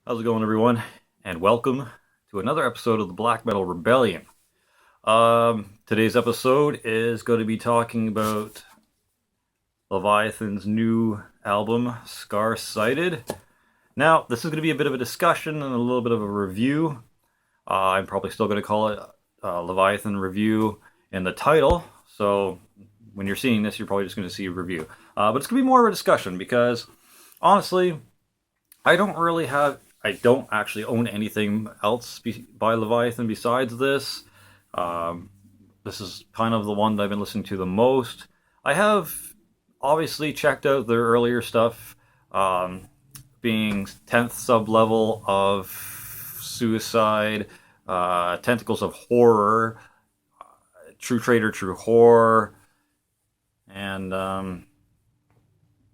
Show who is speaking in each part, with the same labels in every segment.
Speaker 1: How's it going, everyone? And welcome to another episode of the Black Metal Rebellion. Today's episode is going to be talking about Leviathan's new album, Scar-Sighted. Now, this is going to be a bit of a discussion and a little bit of a review. I'm probably still going to call it Leviathan Review in the title, so when you're seeing this, you're probably just going to see a review. But it's going to be more of a discussion because, honestly, I don't actually own anything else by Leviathan besides this. This is kind of the one that I've been listening to the most. I have obviously checked out their earlier stuff, being 10th sub-level of Suicide, Tentacles of Horror, True Trader, True Horror, and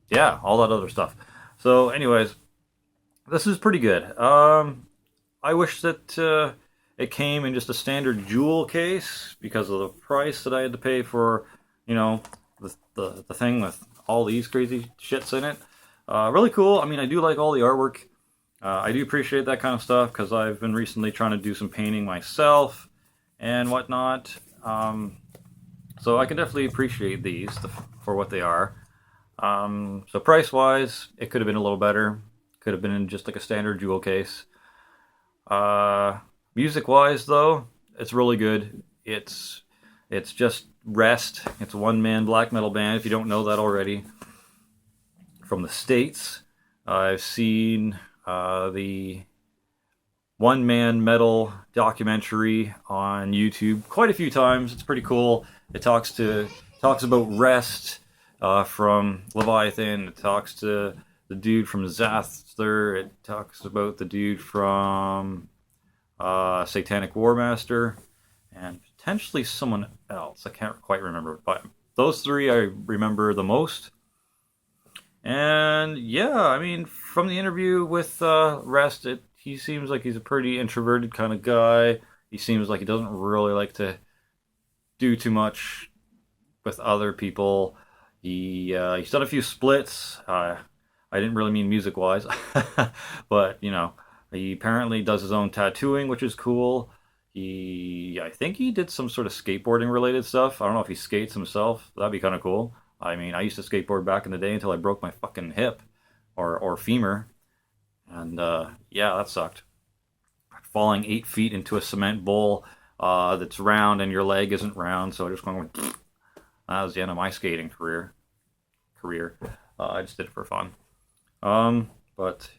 Speaker 1: yeah, all that other stuff. So anyways, this is pretty good. I wish that it came in just a standard jewel case because of the price that I had to pay for, the thing with all these crazy shits in it. Really cool. I mean, I do like all the artwork. I do appreciate that kind of stuff because I've been recently trying to do some painting myself and whatnot. So I can definitely appreciate these for what they are. So price-wise, it could have been a little better. Could have been in just like a standard jewel case. Music-wise, though, it's really good. It's just Rest. It's a one-man black metal band, if you don't know that already. From the States. I've seen the one-man metal documentary on YouTube quite a few times. It's pretty cool. It talks about Rest from Leviathan. It talks to the dude from Zather. It talks about the dude from Satanic Warmaster, and potentially someone else. I can't quite remember, but those three I remember the most. And yeah, I mean, from the interview with Rest, he seems like he's a pretty introverted kind of guy. He seems like he doesn't really like to do too much with other people. He's done a few splits. I didn't really mean music-wise, but, he apparently does his own tattooing, which is cool. I think he did some sort of skateboarding-related stuff. I don't know if he skates himself. That'd be kind of cool. I mean, I used to skateboard back in the day until I broke my fucking hip or femur. And, yeah, that sucked. Falling 8 feet into a cement bowl that's round and your leg isn't round, so I just went, that was the end of my skating career. I just did it for fun. But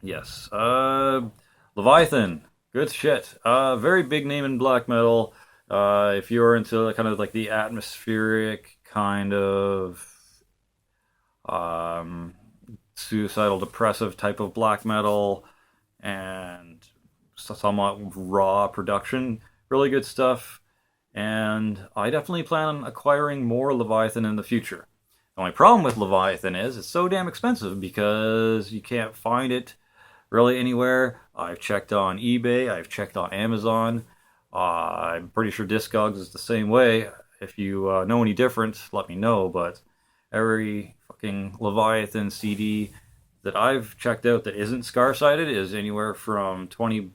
Speaker 1: yes, Leviathan, good shit. Very big name in black metal. If you're into kind of like the atmospheric kind of suicidal, depressive type of black metal and somewhat raw production, really good stuff. And I definitely plan on acquiring more Leviathan in the future. The only problem with Leviathan is it's so damn expensive because you can't find it really anywhere. I've checked on eBay. I've checked on Amazon. I'm pretty sure Discogs is the same way. If you know any different, let me know. But every fucking Leviathan CD that I've checked out that isn't Scar-Sighted is anywhere from $20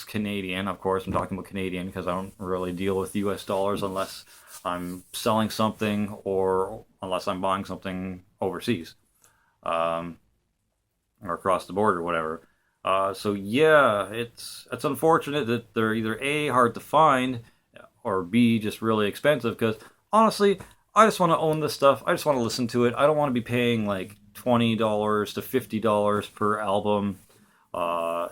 Speaker 1: Canadian. Of course, I'm talking about Canadian because I don't really deal with US dollars unless I'm selling something or unless I'm buying something overseas or across the border or whatever. So yeah, it's unfortunate that they're either A, hard to find, or B, just really expensive because honestly, I just want to own this stuff. I just want to listen to it. I don't want to be paying like $20 to $50 per album.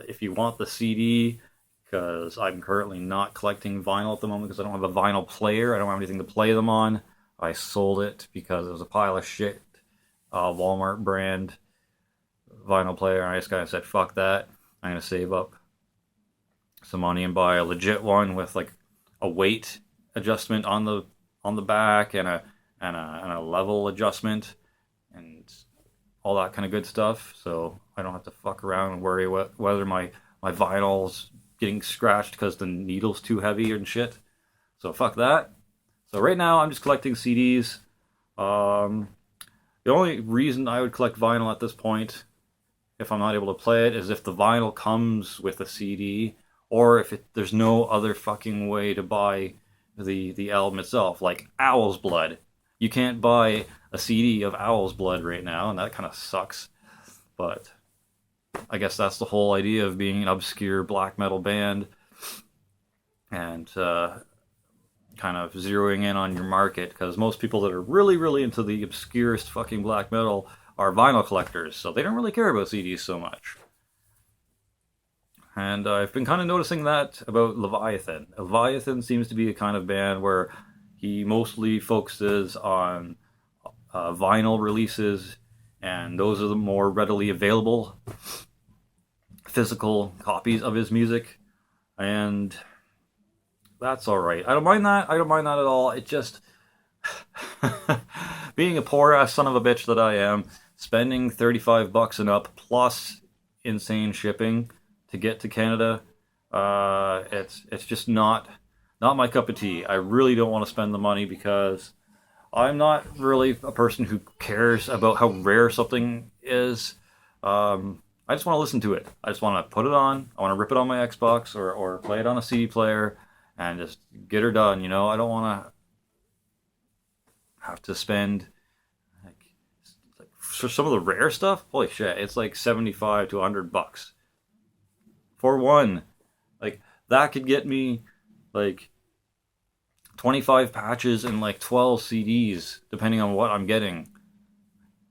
Speaker 1: If you want the CD, because I'm currently not collecting vinyl at the moment because I don't have a vinyl player. I don't have anything to play them on. I sold it because it was a pile of shit. Walmart brand vinyl player. And I just kind of said, fuck that. I'm going to save up some money and buy a legit one with like a weight adjustment on the back and a level adjustment and all that kind of good stuff. So I don't have to fuck around and worry whether my vinyl's getting scratched because the needle's too heavy and shit. So fuck that. So right now I'm just collecting CDs. The only reason I would collect vinyl at this point if I'm not able to play it is if the vinyl comes with a CD, or if there's no other fucking way to buy the album itself, like Owl's Blood. You can't buy a CD of Owl's Blood right now, and that kind of sucks. But I guess that's the whole idea of being an obscure black metal band, and kind of zeroing in on your market, because most people that are really, really into the obscurest fucking black metal are vinyl collectors, so they don't really care about CDs so much. And I've been kind of noticing that about Leviathan. Leviathan seems to be a kind of band where he mostly focuses on vinyl releases, and those are the more readily available physical copies of his music. And that's all right. I don't mind that. I don't mind that at all. It just being a poor ass son of a bitch that I am, spending $35 and up plus insane shipping to get to Canada, it's just not my cup of tea. I really don't want to spend the money because I'm not really a person who cares about how rare something is. I just want to listen to it. I just want to put it on. I want to rip it on my Xbox or play it on a CD player and just get her done. You know, I don't want to have to spend like for some of the rare stuff. Holy shit, it's like $75 to $100 for one. Like that could get me like 25 patches and like 12 CDs depending on what I'm getting.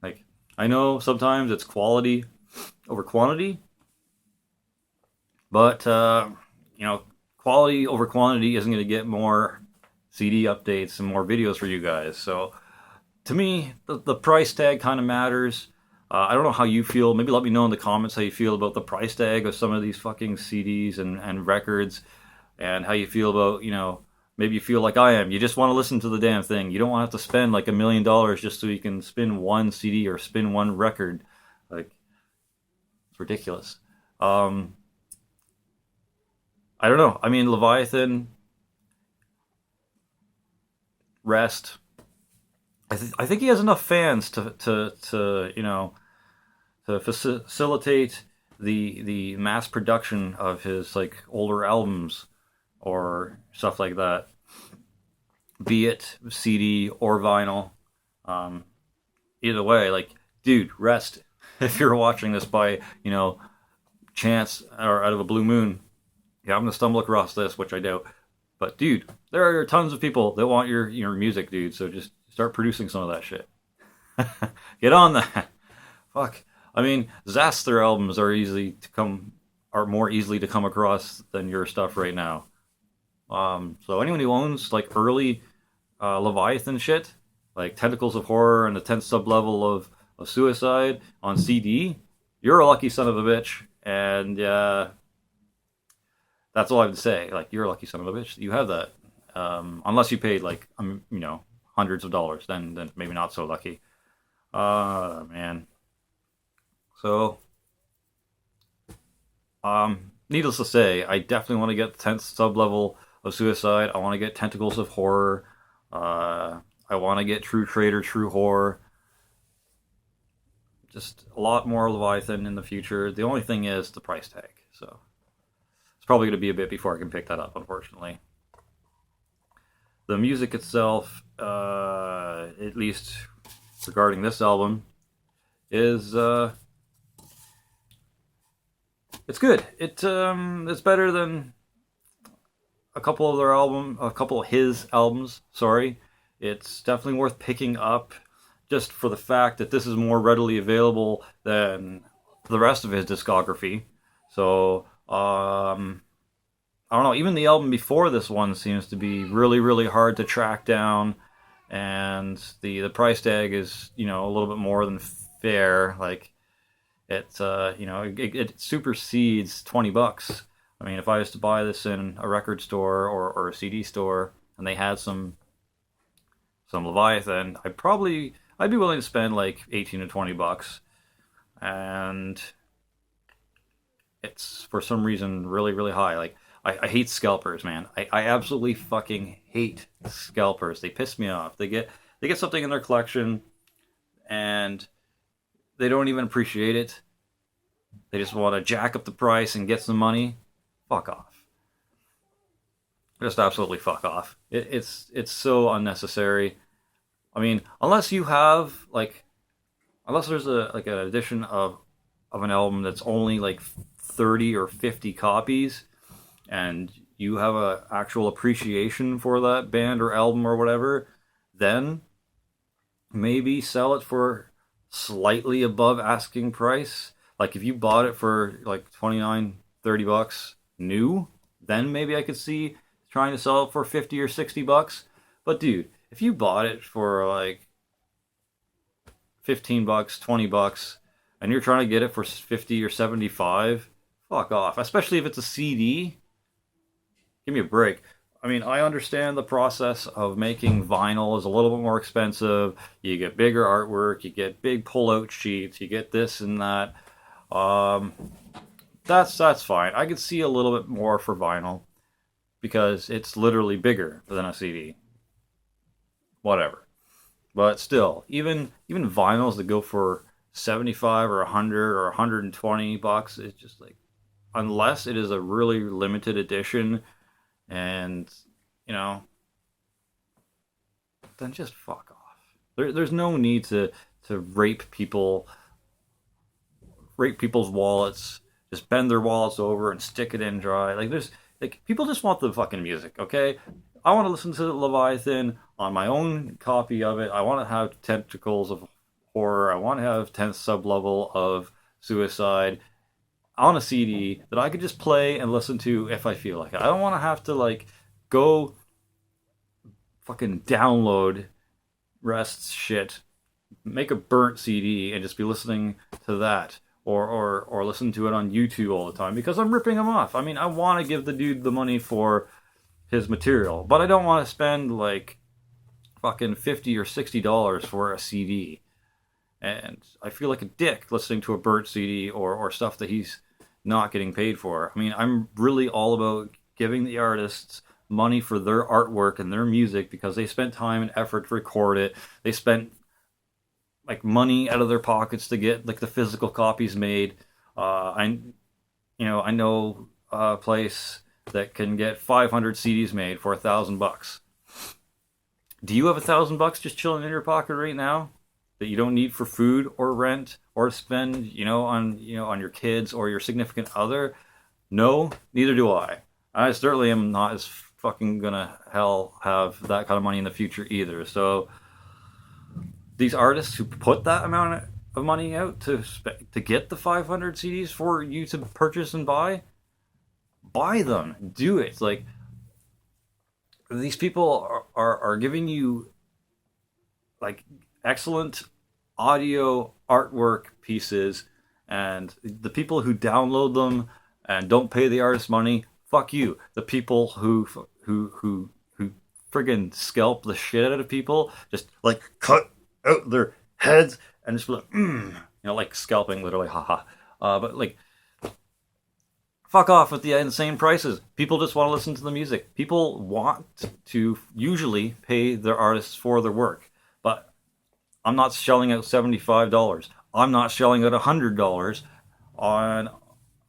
Speaker 1: Like I know sometimes it's quality over quantity, but you know, quality over quantity isn't going to get more CD updates and more videos for you guys. So to me, the price tag kind of matters. I don't know how you feel. Maybe let me know in the comments how you feel about the price tag of some of these fucking CDs and records, and how you feel about, you know, maybe you feel like I am. You just want to listen to the damn thing. You don't want to have to spend like $1 million just so you can spin one CD or spin one record. Like, it's ridiculous. I don't know. I mean, Leviathan, Rest. I think he has enough fans to you know, to facilitate the mass production of his like older albums or stuff like that, be it CD or vinyl. Either way, like, dude, Rest. If you're watching this by, you know, chance or out of a blue moon, you happen to stumble across this, which I doubt. But dude, there are tons of people that want your music, dude. So just start producing some of that shit. Get on that. Fuck. I mean, Zaster albums are more easily to come across than your stuff right now. So anyone who owns like early Leviathan shit, like Tentacles of Horror and the 10th sublevel of Suicide on CD, you're a lucky son of a bitch. And that's all I have to say. Like, you're a lucky son of a bitch. You have that. Unless you paid like you know, hundreds of dollars, then maybe not so lucky. Man. So, needless to say, I definitely want to get the 10th sublevel of Suicide. I want to get Tentacles of Horror. I want to get True Traitor, True Horror. Just a lot more Leviathan in the future. The only thing is the price tag. So it's probably going to be a bit before I can pick that up, unfortunately. The music itself, at least regarding this album, is it's good. It's better than a couple of his albums. Sorry, it's definitely worth picking up, just for the fact that this is more readily available than the rest of his discography. So, I don't know, even the album before this one seems to be really, really hard to track down, and the price tag is, you know, a little bit more than fair. Like, it's, you know, it supersedes $20. I mean, if I was to buy this in a record store or a CD store, and they had some Leviathan, I'd be willing to spend like $18 to $20, and it's for some reason really, really high. Like, I hate scalpers, man. I absolutely fucking hate scalpers. They piss me off. They get something in their collection and they don't even appreciate it. They just want to jack up the price and get some money. Fuck off. Just absolutely fuck off. It's so unnecessary. I mean, unless you have like, unless there's a like an edition of an album that's only like 30 or 50 copies, and you have a actual appreciation for that band or album or whatever, then maybe sell it for slightly above asking price. Like if you bought it for like 29, 30 bucks new, then maybe I could see trying to sell it for 50 or 60 bucks. But dude, if you bought it for like 15 bucks, 20 bucks, and you're trying to get it for 50 or 75, fuck off. Especially if it's a CD. Give me a break. I mean, I understand the process of making vinyl is a little bit more expensive. You get bigger artwork, you get big pull-out sheets, you get this and that. Um, that's fine. I could see a little bit more for vinyl because it's literally bigger than a CD. Whatever. But still, even vinyls that go for 75 or 100 or 120 bucks, it's just like, unless it is a really limited edition, and you know, then just fuck off. There's no need to rape people's wallets, just bend their wallets over and stick it in dry. Like there's like people just want the fucking music, okay? I want to listen to Leviathan on my own copy of it. I want to have tentacles of horror. I want to have 10th sublevel of suicide on a CD that I could just play and listen to if I feel like it. I don't want to have to like go fucking download Rest's shit, make a burnt CD and just be listening to that, or listen to it on YouTube all the time because I'm ripping him off. I mean, I want to give the dude the money for his material, but I don't want to spend like fucking $50 or $60 for a CD. And I feel like a dick listening to a burnt CD or stuff that he's not getting paid for. I mean, I'm really all about giving the artists money for their artwork and their music because they spent time and effort to record it. They spent like money out of their pockets to get like the physical copies made. I know a place that can get 500 CDs made for $1,000. Do you have $1,000 just chilling in your pocket right now that you don't need for food or rent or spend, on your kids or your significant other? No, neither do I. I certainly am not as fucking gonna have that kind of money in the future either. So these artists who put that amount of money out to get the 500 CDs for you to purchase and buy them. Do it. Like these people are giving you like excellent audio artwork pieces, and the people who download them and don't pay the artist money, fuck you. The people who friggin' scalp the shit out of people, just like cut out their heads and just be like, like scalping literally, haha. But like, fuck off with the insane prices. People just want to listen to the music. People want to usually pay their artists for their work. But I'm not shelling out $75. I'm not shelling out $100 on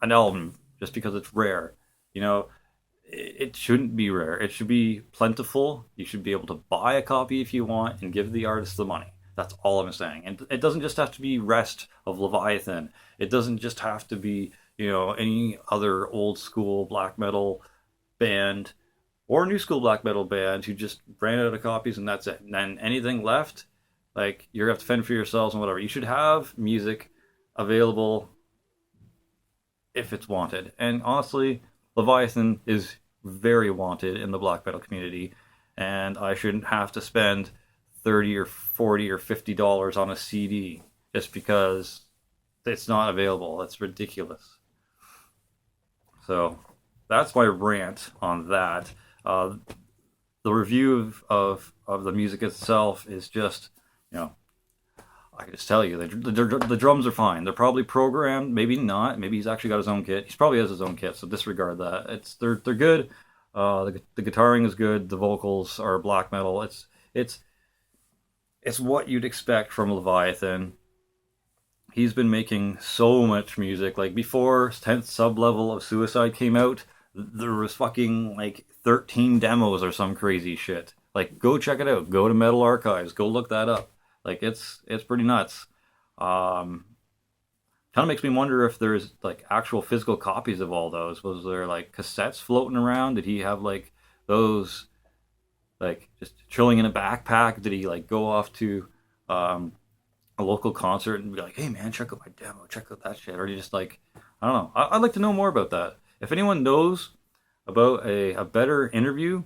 Speaker 1: an album just because it's rare. It shouldn't be rare. It should be plentiful. You should be able to buy a copy if you want and give the artist the money. That's all I'm saying. And it doesn't just have to be Rest of Leviathan. It doesn't just have to be, any other old school black metal band or new school black metal band who just ran out of copies and that's it. And then anything left, like, you're going to have to fend for yourselves and whatever. You should have music available if it's wanted. And honestly, Leviathan is very wanted in the black metal community, and I shouldn't have to spend $30 or $40 or $50 on a CD just because it's not available. That's ridiculous. So that's my rant on that. The review of the music itself is just, I can just tell you, the drums are fine. They're probably programmed, maybe not. Maybe he's actually got his own kit. He probably has his own kit, so disregard that. They're good. The guitaring is good. The vocals are black metal. It's what you'd expect from Leviathan. he's been making so much music. Like before 10th Sublevel of Suicide came out, there was fucking like 13 demos or some crazy shit. Like go check it out. Go to Metal Archives. Go look that up. Like it's pretty nuts. Kind of makes me wonder if there's like actual physical copies of all those. Was there like cassettes floating around? Did he have like those like just chilling in a backpack? Did he like go off to a local concert and be like, hey man, check out my demo, check out that shit? Or do you just like, I don't know. I'd like to know more about that. If anyone knows about a better interview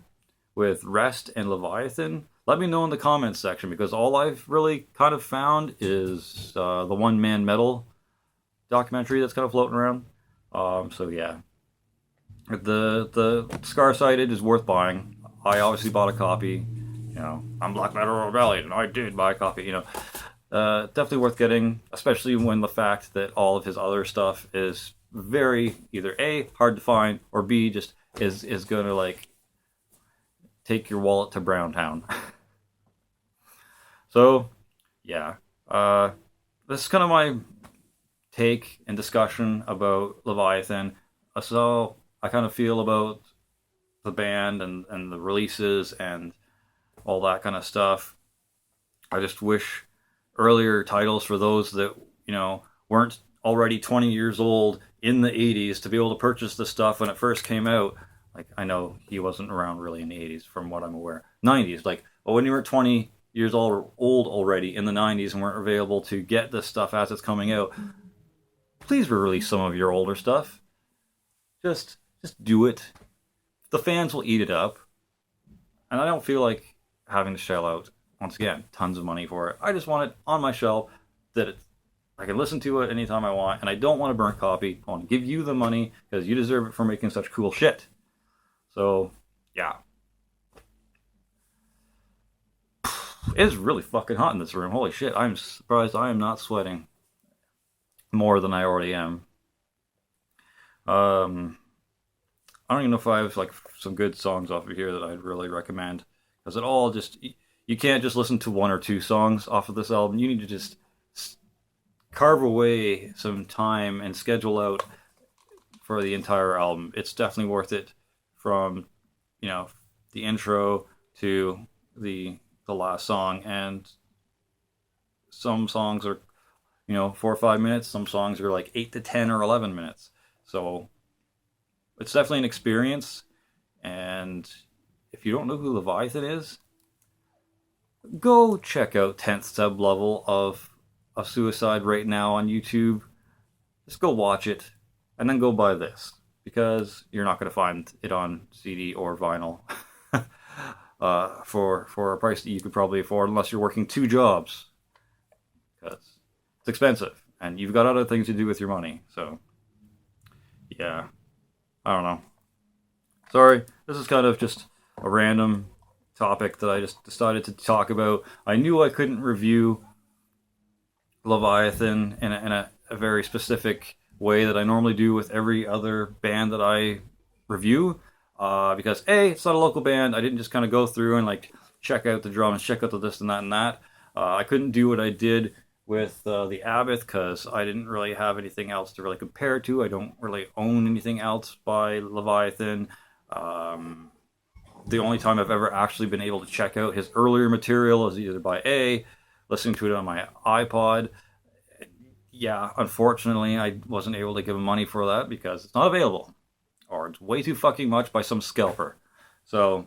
Speaker 1: with Rest and Leviathan, let me know in the comments section, because all I've really kind of found is the One Man Metal documentary that's kind of floating around. So yeah, the Scar Sighted is worth buying. I obviously bought a copy. You know, I'm Black Metal Rebellion, and I did buy a copy. You know, definitely worth getting, especially when the fact that all of his other stuff is very either A, hard to find, or B, just is going to like take your wallet to Browntown. So yeah, this is kind of my take and discussion about Leviathan. So I kind of feel about the band and the releases and all that kind of stuff. I just wish earlier titles for those that, you know, weren't already 20 years old in the 80s to be able to purchase the stuff when it first came out. Like, I know he wasn't around really in the 80s from what I'm aware. 90s, like, but when you were 20 years old already in the 90s and weren't available to get this stuff as it's coming out, please re-release some of your older stuff. Just do it. The fans will eat it up. And I don't feel like having to shell out, once again, tons of money for it. I just want it on my shelf that I can listen to it anytime I want, and I don't want a burnt copy. I want to give you the money because you deserve it for making such cool shit. So, yeah. It is really fucking hot in this room. Holy shit, I'm surprised I am not sweating more than I already am. I don't even know if I have like some good songs off of here that I'd really recommend, because it all just, you can't just listen to one or two songs off of this album. You need to just carve away some time and schedule out for the entire album. It's definitely worth it, from, you know, the intro to the last song. And some songs are, you know, 4 or 5 minutes. Some songs are like 8 to 10 or 11 minutes. So it's definitely an experience. And if you don't know who Leviathan is, go check out 10th Sublevel of Suicide right now on YouTube. Just go watch it and then go buy this, because you're not going to find it on CD or vinyl for a price that you could probably afford unless you're working 2 jobs, because it's expensive and you've got other things to do with your money. So yeah, I don't know. Sorry, this is kind of just a random topic that I just decided to talk about. I knew I couldn't review Leviathan in a very specific way that I normally do with every other band that I review, because A, it's not a local band. I didn't just kind of go through and like check out the drums, check out the this and that and that. I couldn't do what I did with the Abbott, because I didn't really have anything else to really compare to. I don't really own anything else by Leviathan. The only time I've ever actually been able to check out his earlier material is either by A, listening to it on my iPod. Yeah, unfortunately, I wasn't able to give him money for that because it's not available, or it's way too fucking much by some scalper. So,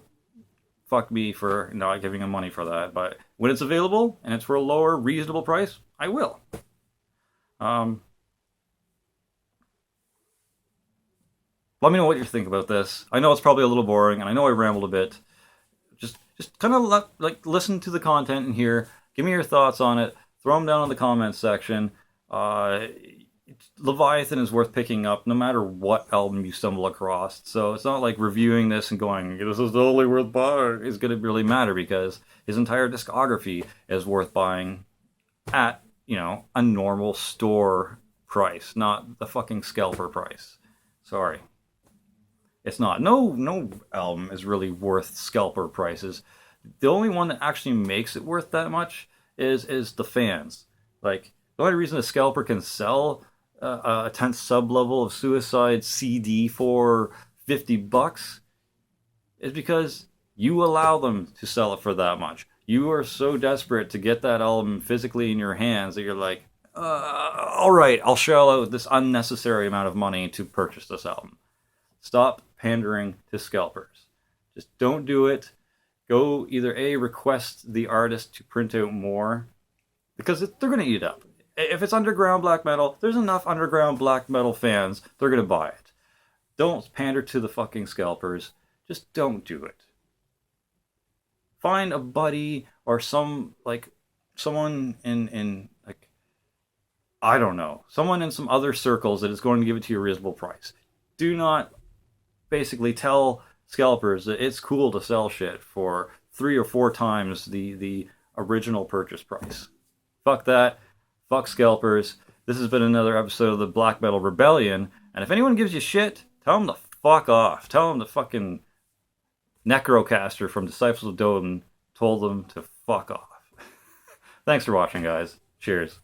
Speaker 1: fuck me for not giving him money for that. But when it's available and it's for a lower, reasonable price, I will. Let me know what you think about this. I know it's probably a little boring, and I know I rambled a bit. Just kind of listen to the content in here. Give me your thoughts on it. Throw them down in the comments section. Leviathan is worth picking up no matter what album you stumble across. So it's not like reviewing this and going, this is totally worth buying, is going to really matter, because his entire discography is worth buying at, you know, a normal store price, not the fucking scalper price. Sorry. It's not. No album is really worth scalper prices. The only one that actually makes it worth that much is the fans. Like, The only reason a scalper can sell a 10th sub level of Suicide CD for $50 is because you allow them to sell it for that much. You are so desperate to get that album physically in your hands that you're like, all right, I'll shell out this unnecessary amount of money to purchase this album. Stop pandering to scalpers. Just don't do it. Go either A, request the artist to print out more, because they're going to eat it up. If it's underground black metal, there's enough underground black metal fans, they're going to buy it. Don't pander to the fucking scalpers. Just don't do it. Find a buddy or someone in like, I don't know, someone in some other circles that is going to give it to you a reasonable price. Do not basically tell scalpers that it's cool to sell shit for 3 or 4 times the original purchase price. Fuck that. Fuck scalpers. This has been another episode of the Black Metal Rebellion. And if anyone gives you shit, tell them to fuck off. Tell them the fucking Necrocaster from Disciples of Dodin told them to fuck off. Thanks for watching, guys. Cheers.